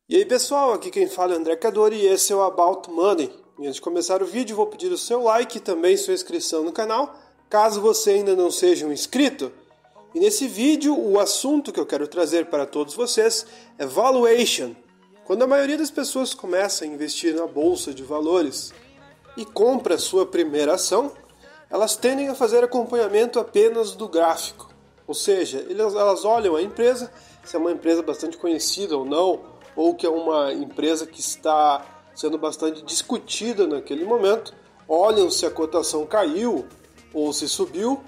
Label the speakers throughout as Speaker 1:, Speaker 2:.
Speaker 1: E aí pessoal, aqui quem fala é André Cadori e esse é o About Money. E antes de começar o vídeo, vou pedir o seu like e também sua inscrição no canal, caso você ainda não seja um inscrito. E nesse vídeo, o assunto que eu quero trazer para todos vocês é valuation. Quando a maioria das pessoas começa a investir na bolsa de valores e compra a sua primeira ação, elas tendem a fazer acompanhamento apenas do gráfico. Ou seja, elas olham a empresa, se é uma empresa bastante conhecida ou não, ou que é uma empresa que está sendo bastante discutida naquele momento, olham se a cotação caiu ou se subiu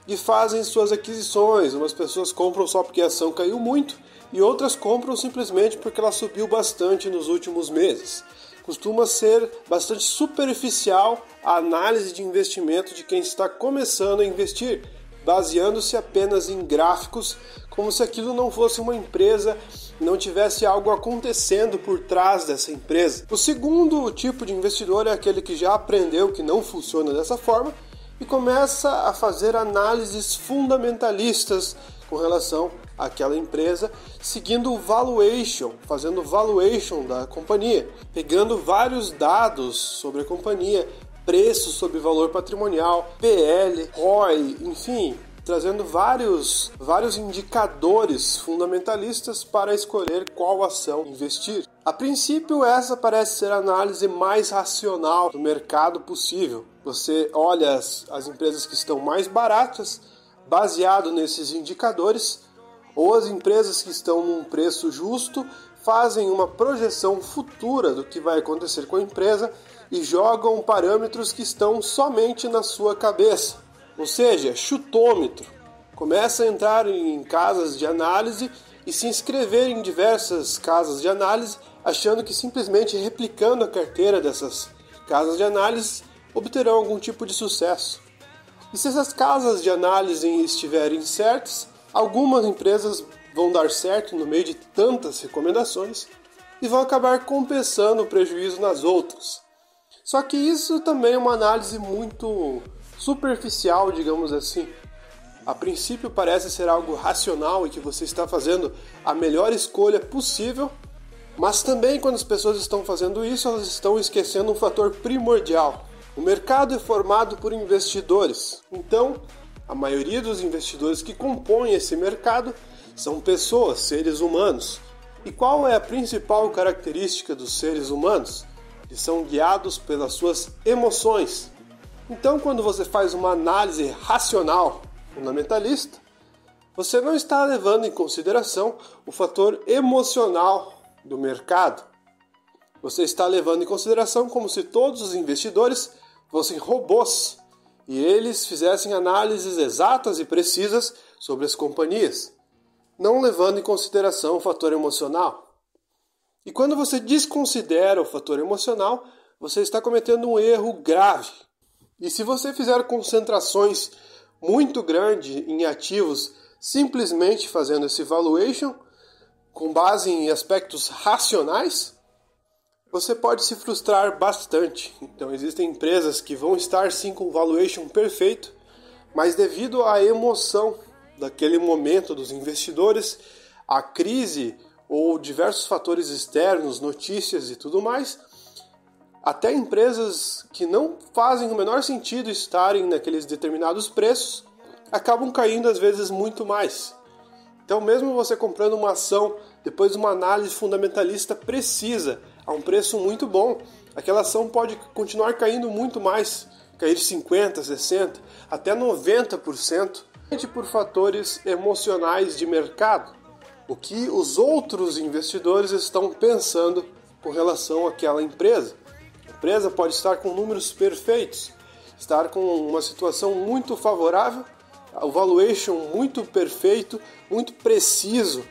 Speaker 1: e fazem suas aquisições. Umas pessoas compram só porque a ação caiu muito e outras compram simplesmente porque ela subiu bastante nos últimos meses. Costuma ser bastante superficial a análise de investimento de quem está começando a investir, baseando-se apenas em gráficos, como se aquilo não fosse uma empresa, não tivesse algo acontecendo por trás dessa empresa. O segundo tipo de investidor é aquele que já aprendeu que não funciona dessa forma e começa a fazer análises fundamentalistas com relação àquela empresa, seguindo o valuation, fazendo valuation da companhia, pegando vários dados sobre a companhia, preço sobre valor patrimonial, PL, ROI, enfim, trazendo vários indicadores fundamentalistas para escolher qual ação investir. A princípio, essa parece ser a análise mais racional do mercado possível. Você olha as empresas que estão mais baratas, baseado nesses indicadores, ou as empresas que estão num preço justo, fazem uma projeção futura do que vai acontecer com a empresa e jogam parâmetros que estão somente na sua cabeça. Ou seja, chutômetro. Começa a entrar em casas de análise e se inscrever em diversas casas de análise, achando que simplesmente replicando a carteira dessas casas de análise obterão algum tipo de sucesso. E se essas casas de análise estiverem certas, algumas empresas vão dar certo no meio de tantas recomendações e vão acabar compensando o prejuízo nas outras. Só que isso também é uma análise muito superficial, digamos assim. A princípio parece ser algo racional e que você está fazendo a melhor escolha possível, mas também quando as pessoas estão fazendo isso, elas estão esquecendo um fator primordial. O mercado é formado por investidores, então a maioria dos investidores que compõem esse mercado são pessoas, seres humanos. E qual é a principal característica dos seres humanos? Eles são guiados pelas suas emoções. Então, quando você faz uma análise racional, fundamentalista, você não está levando em consideração o fator emocional do mercado. Você está levando em consideração como se todos os investidores fossem robôs e eles fizessem análises exatas e precisas sobre as companhias, não levando em consideração o fator emocional. E quando você desconsidera o fator emocional, você está cometendo um erro grave. E se você fizer concentrações muito grandes em ativos, simplesmente fazendo esse valuation, com base em aspectos racionais, você pode se frustrar bastante. Então existem empresas que vão estar sim com valuation perfeito, mas devido à emoção daquele momento dos investidores, a crise ou diversos fatores externos, notícias e tudo mais, até empresas que não fazem o menor sentido estarem naqueles determinados preços, acabam caindo às vezes muito mais. Então mesmo você comprando uma ação, depois de uma análise fundamentalista precisa, a um preço muito bom, aquela ação pode continuar caindo muito mais, cair 50%, 60%, até 90%, por fatores emocionais de mercado. O que os outros investidores estão pensando com relação àquela empresa. A empresa pode estar com números perfeitos, estar com uma situação muito favorável, o valuation muito perfeito, muito preciso,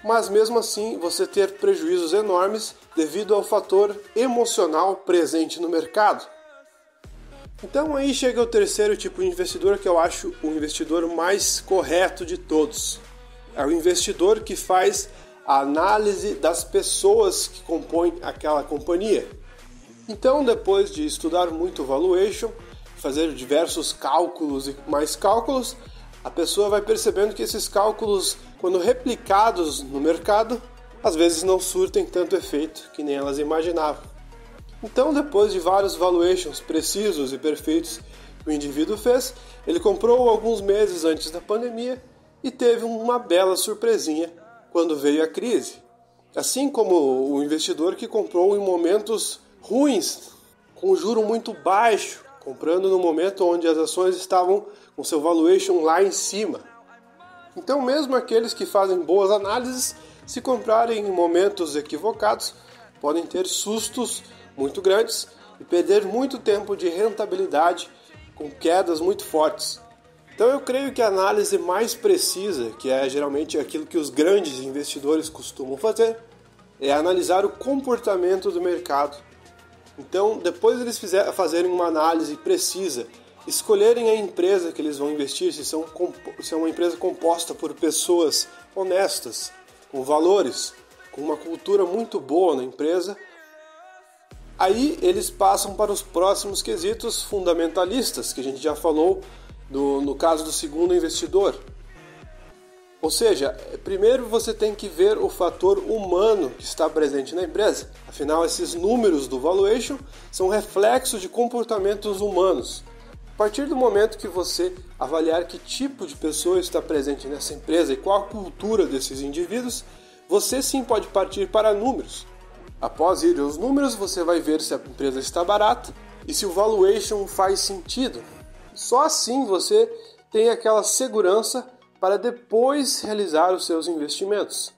Speaker 1: mas mesmo assim você ter prejuízos enormes devido ao fator emocional presente no mercado. Então aí chega o terceiro tipo de investidor, que eu acho o investidor mais correto de todos. É o investidor que faz a análise das pessoas que compõem aquela companhia. Então, depois de estudar muito valuation, fazer diversos cálculos e mais cálculos, a pessoa vai percebendo que esses cálculos, quando replicados no mercado, às vezes não surtem tanto efeito que nem elas imaginavam. Então, depois de vários valuations precisos e perfeitos que o indivíduo fez, ele comprou alguns meses antes da pandemia e teve uma bela surpresinha quando veio a crise. Assim como o investidor que comprou em momentos ruins, com juro muito baixo, comprando no momento onde as ações estavam com seu valuation lá em cima. Então, mesmo aqueles que fazem boas análises, se comprarem em momentos equivocados, podem ter sustos muito grandes e perder muito tempo de rentabilidade com quedas muito fortes. Então eu creio que a análise mais precisa, que é geralmente aquilo que os grandes investidores costumam fazer, é analisar o comportamento do mercado. Então, depois de eles fazerem uma análise precisa, escolherem a empresa que eles vão investir, se é uma empresa composta por pessoas honestas, com valores, com uma cultura muito boa na empresa, aí eles passam para os próximos quesitos fundamentalistas, que a gente já falou no caso do segundo investidor. Ou seja, primeiro você tem que ver o fator humano que está presente na empresa. Afinal, esses números do valuation são reflexos de comportamentos humanos. A partir do momento que você avaliar que tipo de pessoa está presente nessa empresa e qual a cultura desses indivíduos, você sim pode partir para números. Após ir aos números, você vai ver se a empresa está barata e se o valuation faz sentido. Só assim você tem aquela segurança para depois realizar os seus investimentos.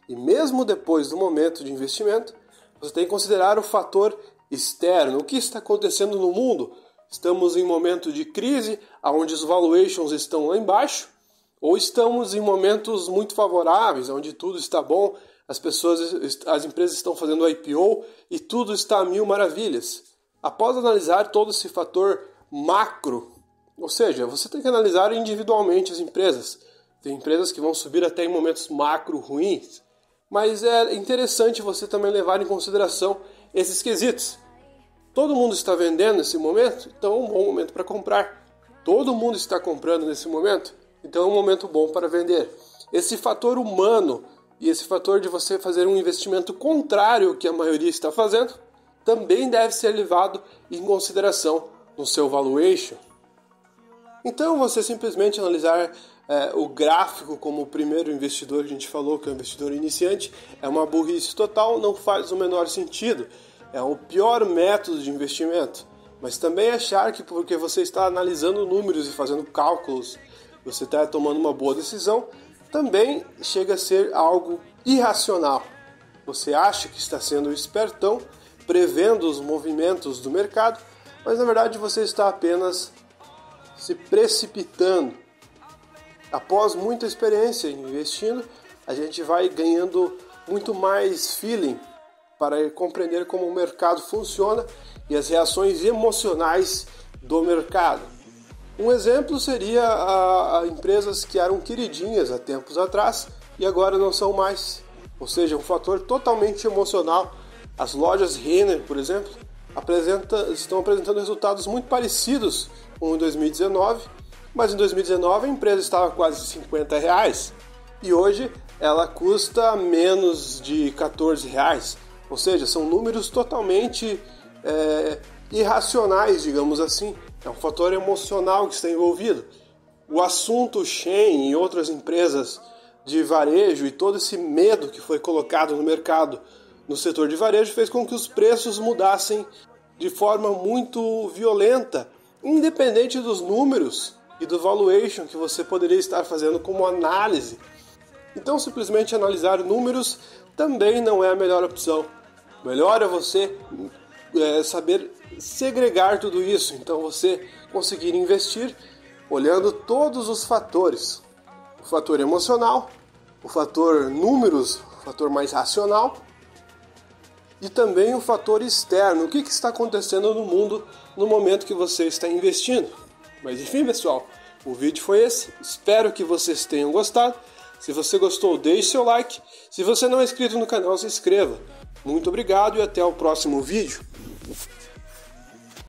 Speaker 1: E mesmo depois do momento de investimento, você tem que considerar o fator externo. O que está acontecendo no mundo? Estamos em momento de crise, onde os valuations estão lá embaixo, ou estamos em momentos muito favoráveis, onde tudo está bom, as empresas estão fazendo IPO e tudo está a mil maravilhas. Após analisar todo esse fator macro, ou seja, você tem que analisar individualmente as empresas. Tem empresas que vão subir até em momentos macro ruins, mas é interessante você também levar em consideração esses quesitos. Todo mundo está vendendo nesse momento, então é um bom momento para comprar. Todo mundo está comprando nesse momento, então é um momento bom para vender. Esse fator humano e esse fator de você fazer um investimento contrário ao que a maioria está fazendo, também deve ser levado em consideração no seu valuation. Então você simplesmente analisar o gráfico como o primeiro investidor que a gente falou, que é o investidor iniciante, é uma burrice total, não faz o menor sentido. É o pior método de investimento. Mas também achar que porque você está analisando números e fazendo cálculos, você está tomando uma boa decisão, também chega a ser algo irracional. Você acha que está sendo espertão, prevendo os movimentos do mercado, mas na verdade você está apenas se precipitando. Após muita experiência investindo, a gente vai ganhando muito mais feeling para compreender como o mercado funciona e as reações emocionais do mercado. Um exemplo seria a empresas que eram queridinhas há tempos atrás e agora não são mais. Ou seja, um fator totalmente emocional. As lojas Renner, por exemplo, estão apresentando resultados muito parecidos com em 2019, mas em 2019 a empresa estava quase R$50 e hoje ela custa menos de R$14. Ou seja, são números totalmente irracionais, digamos assim. É um fator emocional que está envolvido. O assunto Shein e outras empresas de varejo e todo esse medo que foi colocado no mercado no setor de varejo fez com que os preços mudassem de forma muito violenta, independente dos números e do valuation que você poderia estar fazendo como análise. Então, simplesmente analisar números também não é a melhor opção. Melhor é você saber segregar tudo isso. Então, você conseguir investir olhando todos os fatores. O fator emocional, o fator números, o fator mais racional e também o fator externo. O que está acontecendo no mundo no momento que você está investindo. Mas enfim, pessoal, o vídeo foi esse. Espero que vocês tenham gostado. Se você gostou, deixe seu like. Se você não é inscrito no canal, se inscreva. Muito obrigado e até o próximo vídeo.